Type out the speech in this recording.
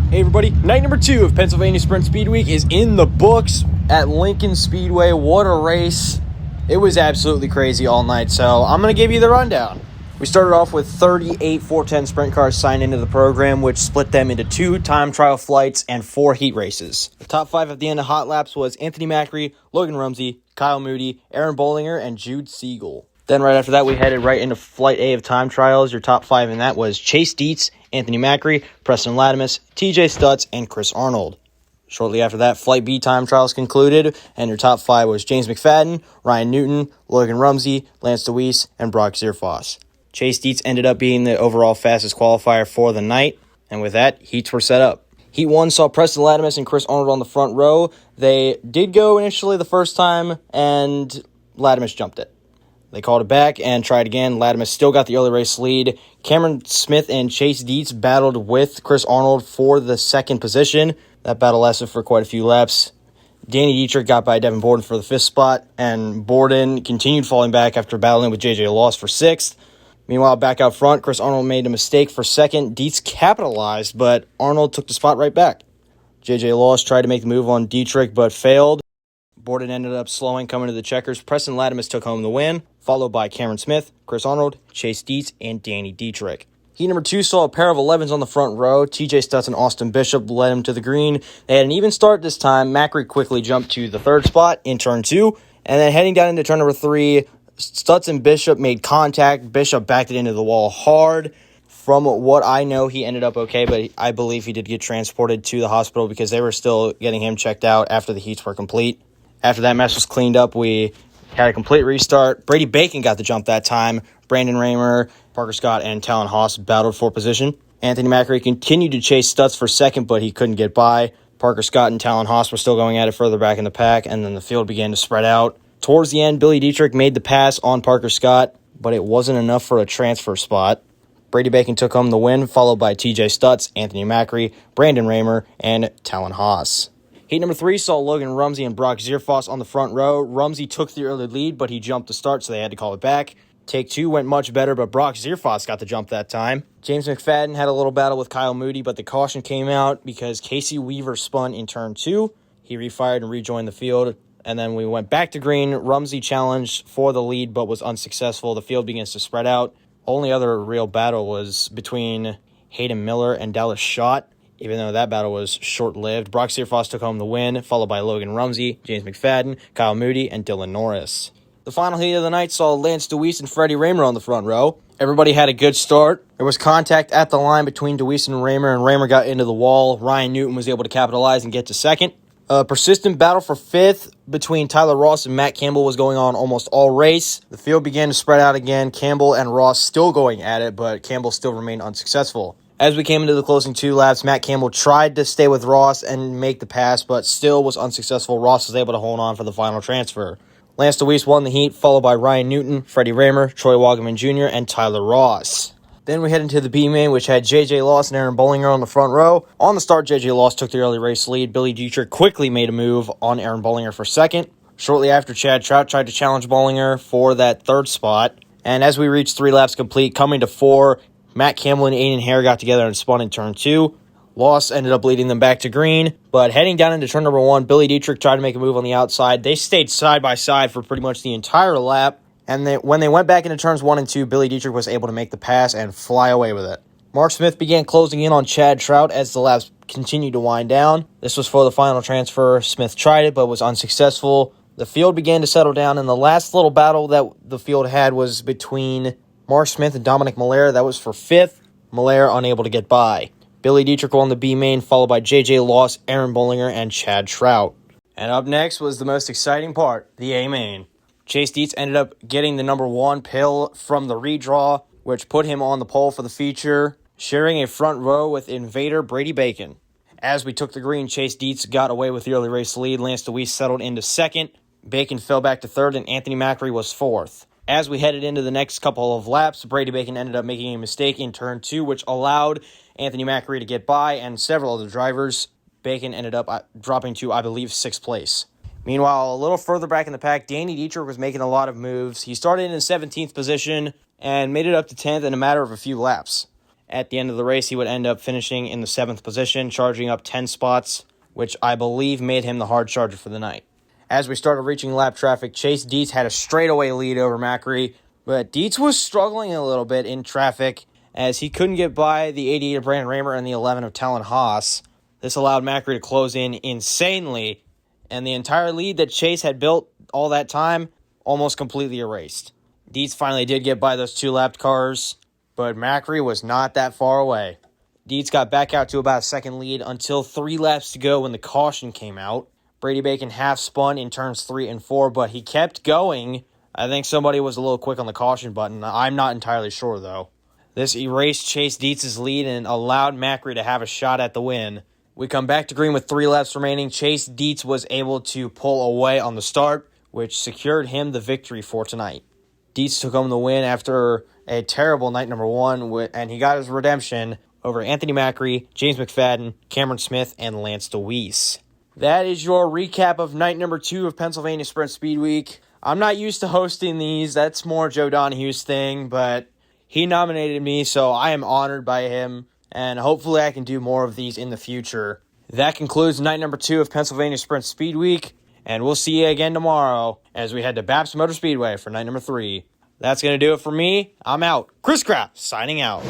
Hey everybody, night number 2 of Pennsylvania Sprint Speedweek is in the books at Lincoln Speedway. What a race. It was absolutely crazy all night, so I'm going to give you the rundown. We started off with 38 410 sprint cars signed into the program, which split them into 2 time trial flights and 4 heat races. The top 5 at the end of hot laps was Anthony Macri, Logan Rumsey, Kyle Moody, Aaron Bollinger, and Jude Siegel. Then right after that, we headed right into Flight A of time trials. Your top 5 in that was Chase Dietz, Anthony Macri, Preston Latimus, TJ Stutz, and Chris Arnold. Shortly after that, Flight B time trials concluded, and your top 5 was James McFadden, Ryan Newton, Logan Rumsey, Lance DeWeese, and Brock Zierfoss. Chase Dietz ended up being the overall fastest qualifier for the night, and with that, heats were set up. Heat 1 saw Preston Latimus and Chris Arnold on the front row. They did go initially the first time, and Latimus jumped it. They called it back and tried again. Latimus still got the early race lead. Cameron Smith and Chase Dietz battled with Chris Arnold for the second position. That battle lasted for quite a few laps. Danny Dietrich got by Devin Borden for the 5th spot, and Borden continued falling back after battling with J.J. Loss for 6th. Meanwhile, back out front, Chris Arnold made a mistake for 2nd. Dietz capitalized, but Arnold took the spot right back. J.J. Loss tried to make the move on Dietrich, but failed. Borden ended up slowing, coming to the checkers. Preston Latimus took home the win, followed by Cameron Smith, Chris Arnold, Chase Dietz, and Danny Dietrich. Heat number 2 saw a pair of 11s on the front row. TJ Stutz and Austin Bishop led him to the green. They had an even start this time. Macri quickly jumped to the 3rd spot in turn 2, and then heading down into turn number 3, Stutz and Bishop made contact. Bishop backed it into the wall hard. From what I know, he ended up okay, but I believe he did get transported to the hospital because they were still getting him checked out after the heats were complete. After that mess was cleaned up, we had a complete restart. Brady Bacon got the jump that time. Brandon Raymer, Parker Scott, and Talon Haas battled for position. Anthony Macri continued to chase Stutz for 2nd, but he couldn't get by. Parker Scott and Talon Haas were still going at it further back in the pack, and then the field began to spread out. Towards the end, Billy Dietrich made the pass on Parker Scott, but it wasn't enough for a transfer spot. Brady Bacon took home the win, followed by TJ Stutz, Anthony Macri, Brandon Raymer, and Talon Haas. Heat number 3 saw Logan Rumsey and Brock Zierfoss on the front row. Rumsey took the early lead, but he jumped to start, so they had to call it back. Take 2 went much better, but Brock Zierfoss got the jump that time. James McFadden had a little battle with Kyle Moody, but the caution came out because Casey Weaver spun in turn 2. He refired and rejoined the field, and then we went back to green. Rumsey challenged for the lead, but was unsuccessful. The field begins to spread out. Only other real battle was between Hayden Miller and Dallas Schott. Even though that battle was short-lived, Brock Zierfoss took home the win, followed by Logan Rumsey, James McFadden, Kyle Moody, and Dylan Norris. The final heat of the night saw Lance DeWeese and Freddie Raymer on the front row. Everybody had a good start. There was contact at the line between DeWeese and Raymer got into the wall. Ryan Newton was able to capitalize and get to 2nd. A persistent battle for 5th between Tyler Ross and Matt Campbell was going on almost all race. The field began to spread out again. Campbell and Ross still going at it, but Campbell still remained unsuccessful. As we came into the closing 2 laps, Matt Campbell tried to stay with Ross and make the pass, but still was unsuccessful. Ross was able to hold on for the final transfer. Lance DeWeese won the heat, followed by Ryan Newton, Freddie Raymer, Troy Wagaman Jr., and Tyler Ross. Then we head into the B main, which had J.J. Loss and Aaron Bollinger on the front row. On the start, J.J. Loss took the early race lead. Billy Dietrich quickly made a move on Aaron Bollinger for 2nd. Shortly after, Chad Trout tried to challenge Bollinger for that 3rd spot. And as we reached 3 laps complete, coming to 4, Matt Campbell and Aiden Hare got together and spun in turn 2. Loss ended up leading them back to green. But heading down into turn number 1, Billy Dietrich tried to make a move on the outside. They stayed side by side for pretty much the entire lap. And when they went back into turns 1 and 2, Billy Dietrich was able to make the pass and fly away with it. Mark Smith began closing in on Chad Trout as the laps continued to wind down. This was for the final transfer. Smith tried it but was unsuccessful. The field began to settle down, and the last little battle that the field had was between Mark Smith and Dominic Malaire. That was for 5th. Malaire unable to get by. Billy Dietrich won the B main, followed by J.J. Loss, Aaron Bollinger, and Chad Trout. And up next was the most exciting part, the A main. Chase Dietz ended up getting the number 1 pill from the redraw, which put him on the pole for the feature, sharing a front row with invader Brady Bacon. As we took the green, Chase Dietz got away with the early race lead. Lance DeWeese settled into 2nd. Bacon fell back to 3rd, and Anthony Macri was 4th. As we headed into the next couple of laps, Brady Bacon ended up making a mistake in turn 2, which allowed Anthony Macri to get by and several other drivers. Bacon ended up dropping to, I believe, 6th place. Meanwhile, a little further back in the pack, Danny Dietrich was making a lot of moves. He started in 17th position and made it up to 10th in a matter of a few laps. At the end of the race, he would end up finishing in the 7th position, charging up 10 spots, which I believe made him the hard charger for the night. As we started reaching lap traffic, Chase Dietz had a straightaway lead over Macri, but Dietz was struggling a little bit in traffic as he couldn't get by the 88 of Brandon Raymer and the 11 of Talon Haas. This allowed Macri to close in insanely, and the entire lead that Chase had built all that time almost completely erased. Dietz finally did get by those 2 lapped cars, but Macri was not that far away. Dietz got back out to about a second lead until 3 laps to go when the caution came out. Brady Bacon half spun in turns 3 and 4, but he kept going. I think somebody was a little quick on the caution button. I'm not entirely sure, though. This erased Chase Dietz's lead and allowed Macri to have a shot at the win. We come back to green with 3 laps remaining. Chase Dietz was able to pull away on the start, which secured him the victory for tonight. Dietz took home the win after a terrible night number 1, and he got his redemption over Anthony Macri, James McFadden, Cameron Smith, and Lance DeWeese. That is your recap of night number 2 of Pennsylvania Sprint Speedweek. I'm not used to hosting these. That's more Joe Donahue's thing, but he nominated me, so I am honored by him, and hopefully I can do more of these in the future. That concludes night number 2 of Pennsylvania Sprint Speedweek, and we'll see you again tomorrow as we head to Baps Motor Speedway for night number 3. That's going to do it for me. I'm out. Chris Kraft, signing out.